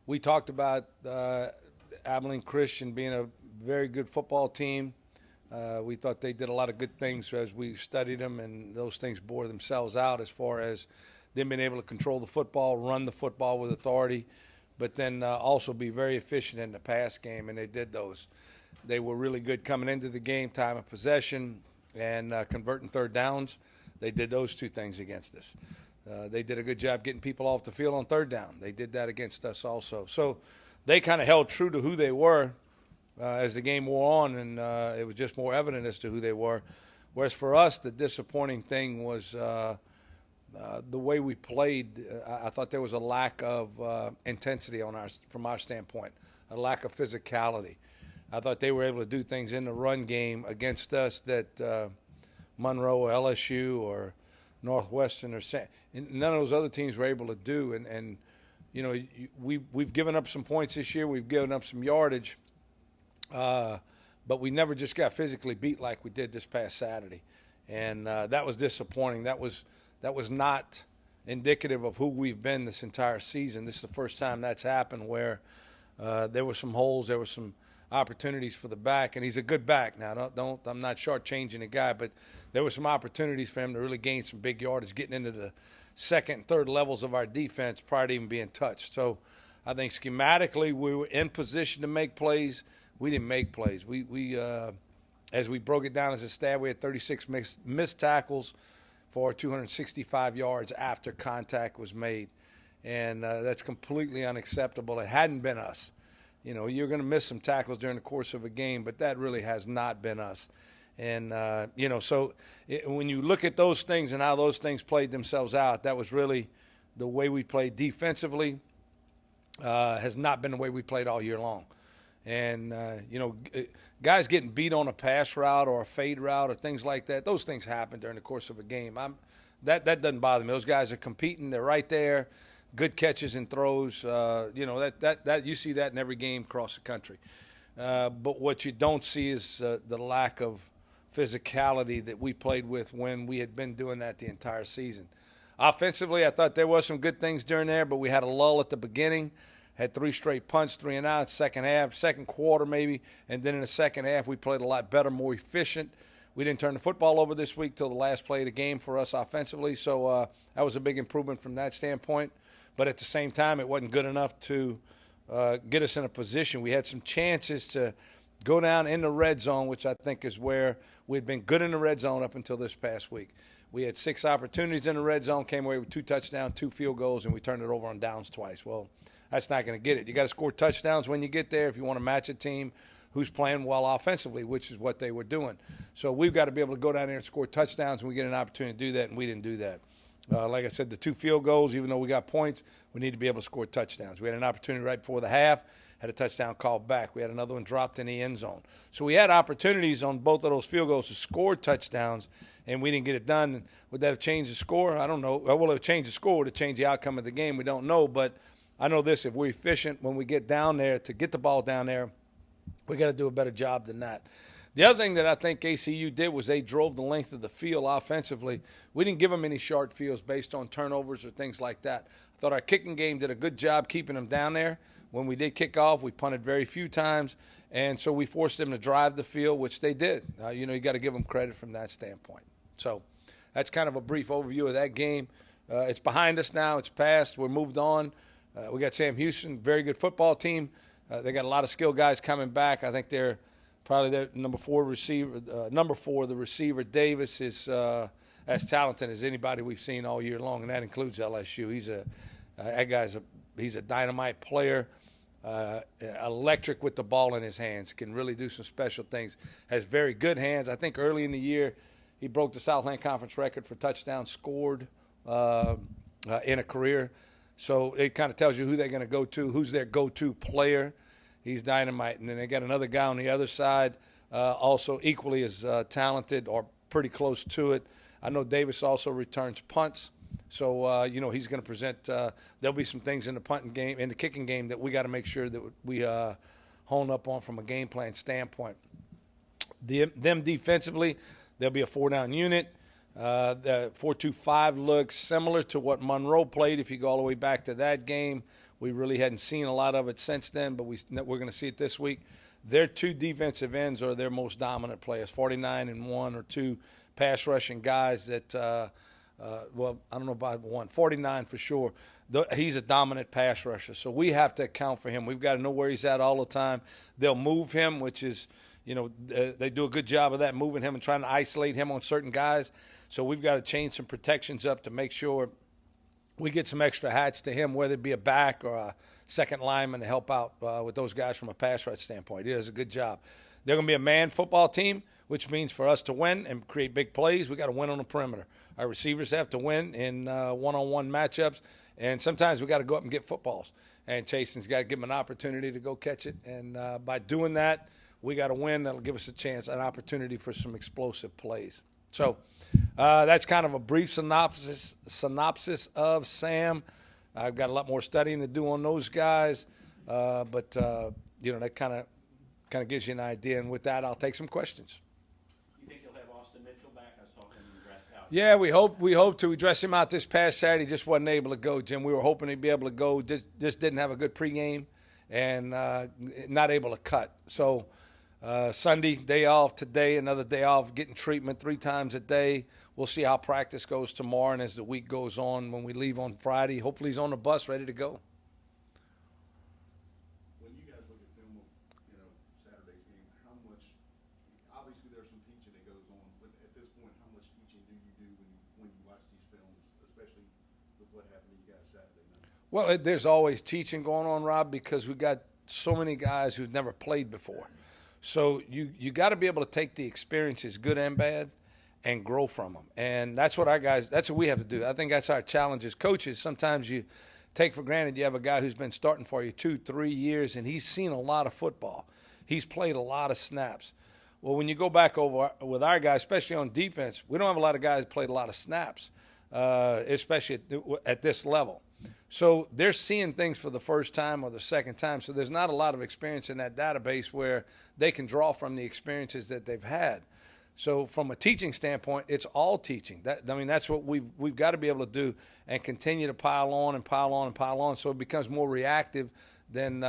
we talked about Abilene Christian being a very good football team. We thought they did a lot of good things as we studied them, and those things bore themselves out as far as them being able to control the football, run the football with authority, but then also be very efficient in the pass game, and they did those. They were really good coming into the game, time of possession, and converting third downs. They did those two things against us. They did a good job getting people off the field on third down. They did that against us also. So they kind of held true to who they were as the game wore on, and it was just more evident as to who they were. Whereas for us, the disappointing thing was the way we played. I thought there was a lack of intensity from our standpoint, a lack of physicality. I thought they were able to do things in the run game against us that Monroe or LSU or Northwestern or none of those other teams were able to do. And you know, we've given up some points this year. We've given up some yardage, but we never just got physically beat like we did this past Saturday, and that was disappointing. That was not indicative of who we've been this entire season. This is the first time that's happened where there were some holes, there were some opportunities for the back, and he's a good back. Now, I'm not shortchanging the guy, but there were some opportunities for him to really gain some big yardage, getting into the second and third levels of our defense prior to even being touched. So I think schematically we were in position to make plays. We didn't make plays. We as we broke it down as a staff, we had 36 missed tackles for 265 yards after contact was made, and that's completely unacceptable. It hadn't been us. You know, you're going to miss some tackles during the course of a game, but that really has not been us. And, you know, so when you look at those things and how those things played themselves out, that was really the way we played defensively. Has not been the way we played all year long. And, you know, guys getting beat on a pass route or a fade route or things like that, those things happen during the course of a game. That doesn't bother me. Those guys are competing. They're right there. Good catches and throws. You know, that you see that in every game across the country. But what you don't see is the lack of physicality that we played with when we had been doing that the entire season. Offensively, I thought there was some good things during there, but we had a lull at the beginning. Had 3 straight punts, 3 and outs, second quarter maybe, and then in the second half we played a lot better, more efficient. We didn't turn the football over this week till the last play of the game for us offensively, so that was a big improvement from that standpoint. But at the same time, it wasn't good enough to get us in a position. We had some chances to go down in the red zone, which I think is where we'd been good in the red zone up until this past week. We had 6 opportunities in the red zone, came away with 2 touchdowns, 2 field goals, and we turned it over on downs twice. Well, that's not going to get it. You got to score touchdowns when you get there if you want to match a team who's playing well offensively, which is what they were doing. So we've got to be able to go down there and score touchdowns, and we get an opportunity to do that, and we didn't do that. Like I said, the 2 field goals, even though we got points, we need to be able to score touchdowns. We had an opportunity right before the half, had a touchdown called back. We had another one dropped in the end zone. So we had opportunities on both of those field goals to score touchdowns, and we didn't get it done. Would that have changed the score? I don't know. Well, it have changed the score to change the outcome of the game. We don't know, but I know this: if we're efficient when we get down there to get the ball down there, we got to do a better job than that. The other thing that I think ACU did was they drove the length of the field offensively. We didn't give them any short fields based on turnovers or things like that. I thought our kicking game did a good job keeping them down there. When we did kick off, we punted very few times, and so we forced them to drive the field, which they did. You know, you got to give them credit from that standpoint. So that's kind of a brief overview of that game. It's behind us now. It's past. We're moved on. We got Sam Houston, very good football team. They got a lot of skilled guys coming back. I think they're probably their number 4 receiver. Number 4, the receiver, Davis, is as talented as anybody we've seen all year long, and that includes LSU. He's a dynamite player, electric with the ball in his hands, can really do some special things, has very good hands. I think early in the year he broke the Southland Conference record for touchdowns scored in a career. So it kind of tells you who they're going to go to, who's their go-to player. He's dynamite. And then they got another guy on the other side, also equally as talented or pretty close to it. I know Davis also returns punts. So, you know, he's going to present there'll be some things in the punting game, in the kicking game, that we got to make sure that we hone up on from a game plan standpoint. Them defensively, they'll be a 4-down unit. The 4-2-5 looks similar to what Monroe played if you go all the way back to that game. We really hadn't seen a lot of it since then, but we're going to see it this week. Their two defensive ends are their most dominant players, 49 and 1 or 2 pass rushing guys that, well, I don't know about 1, 49 for sure. He's a dominant pass rusher, so we have to account for him. We've got to know where he's at all the time. They'll move him, which is, they do a good job of that, moving him and trying to isolate him on certain guys. So we've got to change some protections up to make sure we get some extra hats to him, whether it be a back or a second lineman to help out with those guys from a pass rush standpoint. He does a good job. They're going to be a man football team, which means for us to win and create big plays, we got to win on the perimeter. Our receivers have to win in one-on-one matchups, and sometimes we got to go up and get footballs. And Chason's got to give them an opportunity to go catch it. And by doing that, we got to win. That'll give us a chance, an opportunity for some explosive plays. So that's kind of a brief synopsis of Sam. I've got a lot more studying to do on those guys, but that kind of gives you an idea. And with that, I'll take some questions. You think you'll have Austin Mitchell back? I saw him dressed out. Yeah, we hope to. We dressed him out this past Saturday. Just wasn't able to go, Jim. We were hoping he'd be able to go. Just didn't have a good pregame and not able to cut. So Sunday, day off. Today, another day off, getting treatment 3 times a day. We'll see how practice goes tomorrow and as the week goes on when we leave on Friday. Hopefully he's on the bus ready to go. When you guys look at film of, Saturday's game, how much, obviously there's some teaching that goes on, but at this point, how much teaching do you do when you watch these films, especially with what happened to you guys Saturday night? Well, there's always teaching going on, Rob, because we've got so many guys who've never played before. So you got to be able to take the experiences, good and bad, and grow from them. And that's what that's what we have to do. I think that's our challenge as coaches. Sometimes you take for granted you have a guy who's been starting for you 2-3 years, and he's seen a lot of football. He's played a lot of snaps. Well, when you go back over with our guys, especially on defense, we don't have a lot of guys that played a lot of snaps, especially at this level. So they're seeing things for the first time or the second time. So there's not a lot of experience in that database where they can draw from the experiences that they've had. So from a teaching standpoint, it's all teaching. That's what we've got to be able to do and continue to pile on and pile on and pile on, so it becomes more reactive than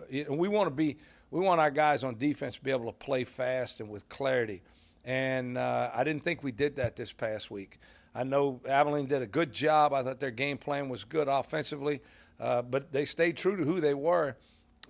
we want our guys on defense to be able to play fast and with clarity. And I didn't think we did that this past week. I know Abilene did a good job. I thought their game plan was good offensively, but they stayed true to who they were,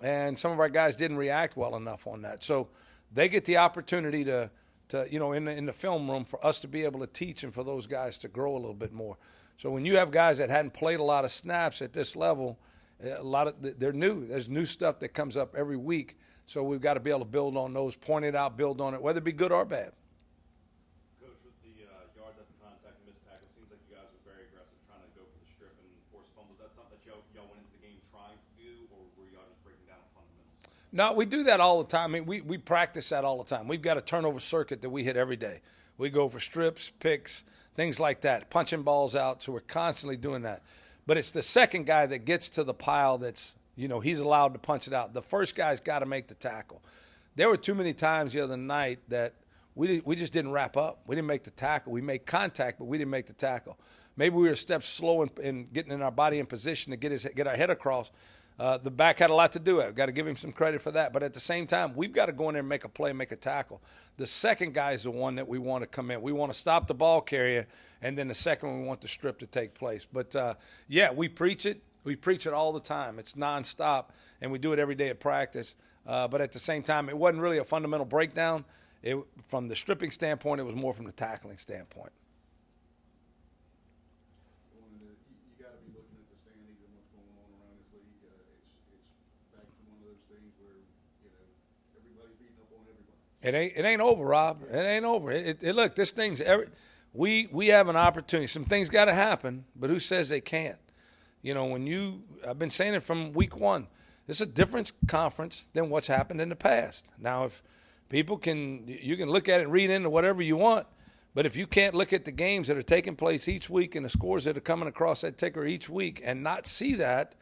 and some of our guys didn't react well enough on that. So they get the opportunity to in the film room for us to be able to teach and for those guys to grow a little bit more. So when you have guys that hadn't played a lot of snaps at this level, they're new. There's new stuff that comes up every week. So we've got to be able to build on those, point it out, build on it, whether it be good or bad. Coach, with the yards after contact and missed tackle, it seems like you guys were very aggressive trying to go for the strip and force fumbles. Is that something that y'all went into the game trying to do, or were y'all just breaking down fundamentals? No, we do that all the time. I mean, we practice that all the time. We've got a turnover circuit that we hit every day. We go for strips, picks, things like that, punching balls out. So we're constantly doing that. But it's the second guy that gets to the pile that's, he's allowed to punch it out. The first guy's got to make the tackle. There were too many times the other night that we just didn't wrap up. We didn't make the tackle. We made contact, but we didn't make the tackle. Maybe we were a step slow in getting in our body in position to get our head across. The back had a lot to do with it. We've got to give him some credit for that. But at the same time, we've got to go in there and make a play, make a tackle. The second guy is the one that we want to come in. We want to stop the ball carrier, and then the second one, we want the strip to take place. But, we preach it. We preach it all the time. It's nonstop, and we do it every day at practice. But at the same time, it wasn't really a fundamental breakdown. From the stripping standpoint, it was more from the tackling standpoint. You got to be looking at the standings and what's going on around this league. It's back to one of those things where everybody's beating up on everybody. It ain't over, Rob. It ain't over. Look, this thing's we have an opportunity. Some things got to happen, but who says they can't? I've been saying it from week one. This is a different conference than what's happened in the past. Now, if people you can look at it and read into whatever you want, but if you can't look at the games that are taking place each week and the scores that are coming across that ticker each week and not see that,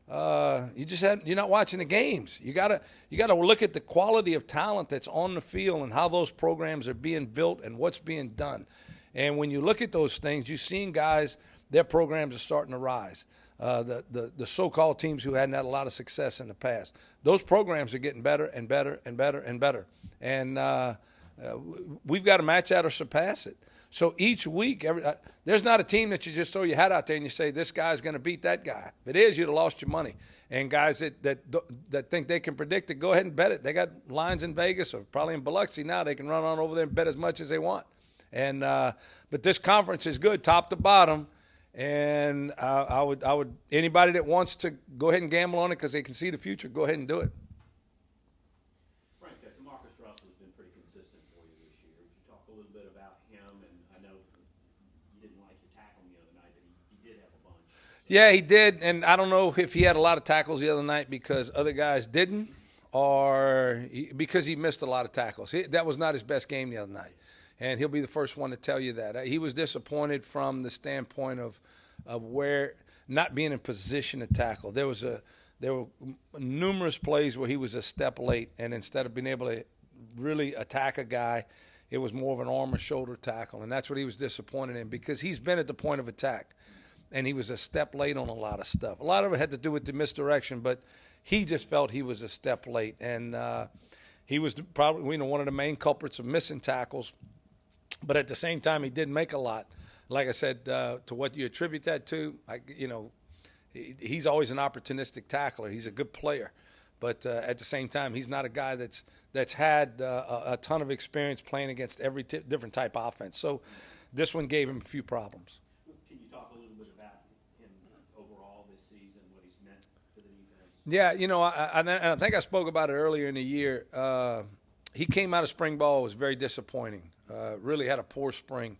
you're not watching the games. You gotta look at the quality of talent that's on the field and how those programs are being built and what's being done. And when you look at those things, you're seeing guys, their programs are starting to rise. the so-called teams who hadn't had a lot of success in the past. Those programs are getting better and better and better and better. And we've got to match that or surpass it. So each week, there's not a team that you just throw your hat out there and you say, this guy's going to beat that guy. If it is, you'd have lost your money. And guys that think they can predict it, go ahead and bet it. They got lines in Vegas or probably in Biloxi now. They can run on over there and bet as much as they want. And but this conference is good, top to bottom. And I would anybody that wants to go ahead and gamble on it because they can see the future, go ahead and do it. Frank, Marcus Russell has been pretty consistent for you this year. Would you talk a little bit about him? And I know you didn't like your tackle the other night, but he did have a bunch. Yeah, he did. And I don't know if he had a lot of tackles the other night because other guys didn't or because he missed a lot of tackles. That was not his best game the other night. And he'll be the first one to tell you that. He was disappointed from the standpoint of where not being in position to tackle. There were numerous plays where he was a step late, and instead of being able to really attack a guy, it was more of an arm or shoulder tackle. And that's what he was disappointed in because he's been at the point of attack, and he was a step late on a lot of stuff. A lot of it had to do with the misdirection, but he just felt he was a step late. And he was probably one of the main culprits of missing tackles. But at the same time, he didn't make a lot. Like I said, to what you attribute that to, he's always an opportunistic tackler. He's a good player. But at the same time, he's not a guy that's had a ton of experience playing against every different type of offense. So this one gave him a few problems. Can you talk a little bit about him overall this season, what he's meant for the defense? Yeah, I think I spoke about it earlier in the year. He came out of spring ball, was very disappointing. Really had a poor spring.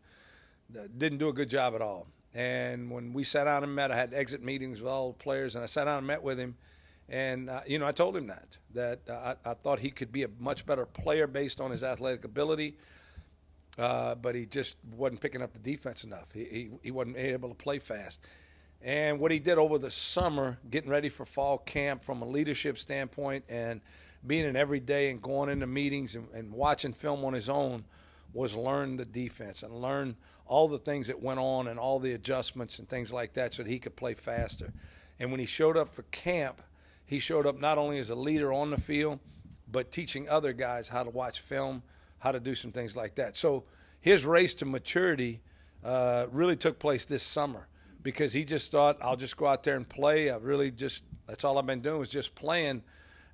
Didn't do a good job at all. And when we sat down and met, I had exit meetings with all the players, and I sat down and met with him. And, I told him that I thought he could be a much better player based on his athletic ability, but he just wasn't picking up the defense enough. He wasn't able to play fast. And what he did over the summer, getting ready for fall camp from a leadership standpoint and being in every day and going into meetings and watching film on his own, was learn the defense and learn all the things that went on and all the adjustments and things like that so that he could play faster. And when he showed up for camp, he showed up not only as a leader on the field, but teaching other guys how to watch film, how to do some things like that. So his race to maturity really took place this summer because he just thought, I'll just go out there and play. That's all I've been doing was just playing.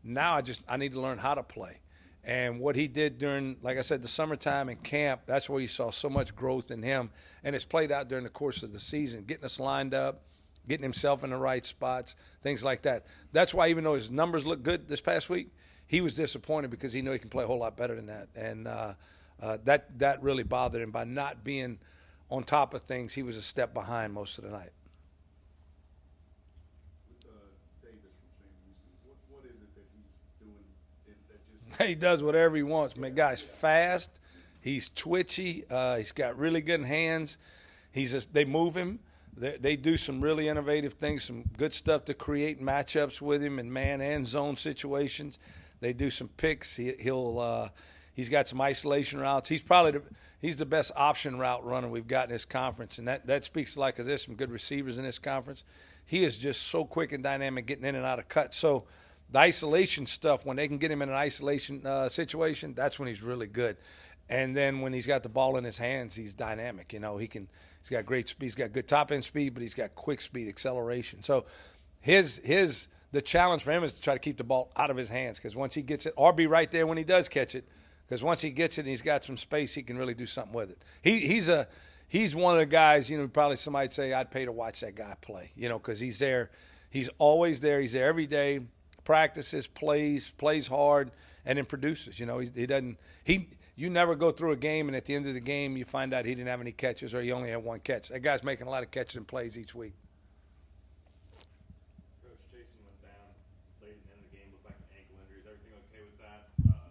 Now I need to learn how to play. And what he did during, like I said, the summertime and camp, that's where you saw so much growth in him. And it's played out during the course of the season, getting us lined up, getting himself in the right spots, things like that. That's why even though his numbers look good this past week, he was disappointed because he knew he can play a whole lot better than that. And that really bothered him by not being on top of things. He was a step behind most of the night. He does whatever he wants, man. Guy's fast. He's twitchy. He's got really good hands. They move him. They do some really innovative things, some good stuff to create matchups with him in man and zone situations. They do some picks. He's got some isolation routes. He's the best option route runner we've got in this conference, and that speaks to because there's some good receivers in this conference. He is just so quick and dynamic getting in and out of cuts. So the isolation stuff, when they can get him in an isolation situation, that's when he's really good. And then when he's got the ball in his hands, he's dynamic. He's got great speed. He's got good top end speed, but he's got quick speed, acceleration. So the challenge for him is to try to keep the ball out of his hands because once he gets it, or be right there when he does catch it, because once he gets it and he's got some space, he can really do something with it. He's one of the guys, probably somebody'd say I'd pay to watch that guy play, because he's there. He's always there. He's there every day. Practices, plays hard, and then produces. You never go through a game and at the end of the game you find out he didn't have any catches or he only had one catch. That guy's making a lot of catches and plays each week. Coach, Jason went down late in the end of the game, looked like an ankle injury. Is everything okay with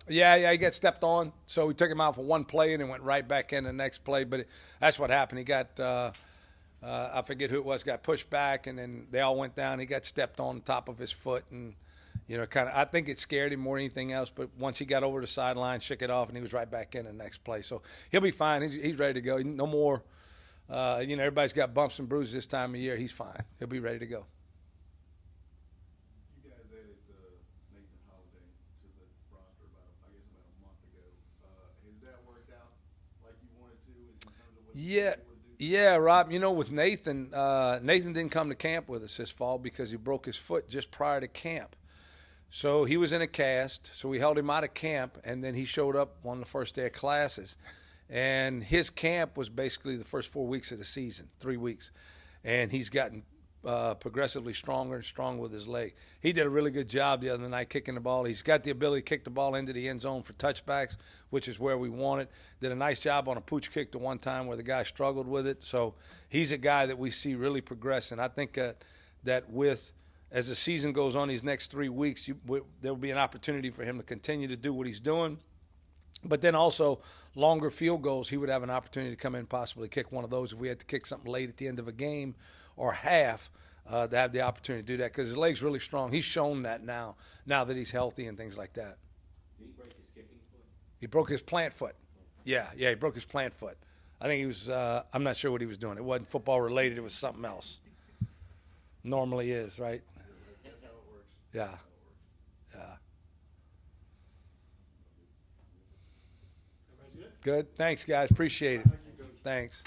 that? Yeah, he got stepped on, so we took him out for one play and then went right back in the next play. But that's what happened. He got I forget who it was, got pushed back, and then they all went down. He got stepped on top of his foot and I think it scared him more than anything else. But once he got over the sideline, shook it off, and he was right back in the next play. So he'll be fine. He's ready to go. No more. Everybody's got bumps and bruises this time of year. He's fine. He'll be ready to go. that work out like you wanted to in terms of what Yeah, you were able to do? yeah, Rob. You know, with Nathan, Nathan didn't come to camp with us this fall because he broke his foot just prior to camp. So he was in a cast. So we held him out of camp, and then he showed up on the first day of classes. And his camp was basically the first 4 weeks of the season, 3 weeks, and he's gotten progressively stronger and stronger with his leg. He did a really good job the other night kicking the ball. He's got the ability to kick the ball into the end zone for touchbacks, which is where we want it. Did a nice job on a pooch kick the one time where the guy struggled with it. So he's a guy that we see really progressing. I think that with as the season goes on these next 3 weeks, there will be an opportunity for him to continue to do what he's doing. But then also longer field goals, he would have an opportunity to come in and possibly kick one of those if we had to kick something late at the end of a game or half, to have the opportunity to do that because his leg's really strong. He's shown that now that he's healthy and things like that. Did he break his kicking foot? He broke his plant foot. Yeah, he broke his plant foot. I think he was, I'm not sure what he was doing. It wasn't football related. It was something else. Normally is, right? That's how it works. Yeah. Yeah. Everybody's good? Good. Thanks, guys. Appreciate it. Thank you, Coach. Thanks.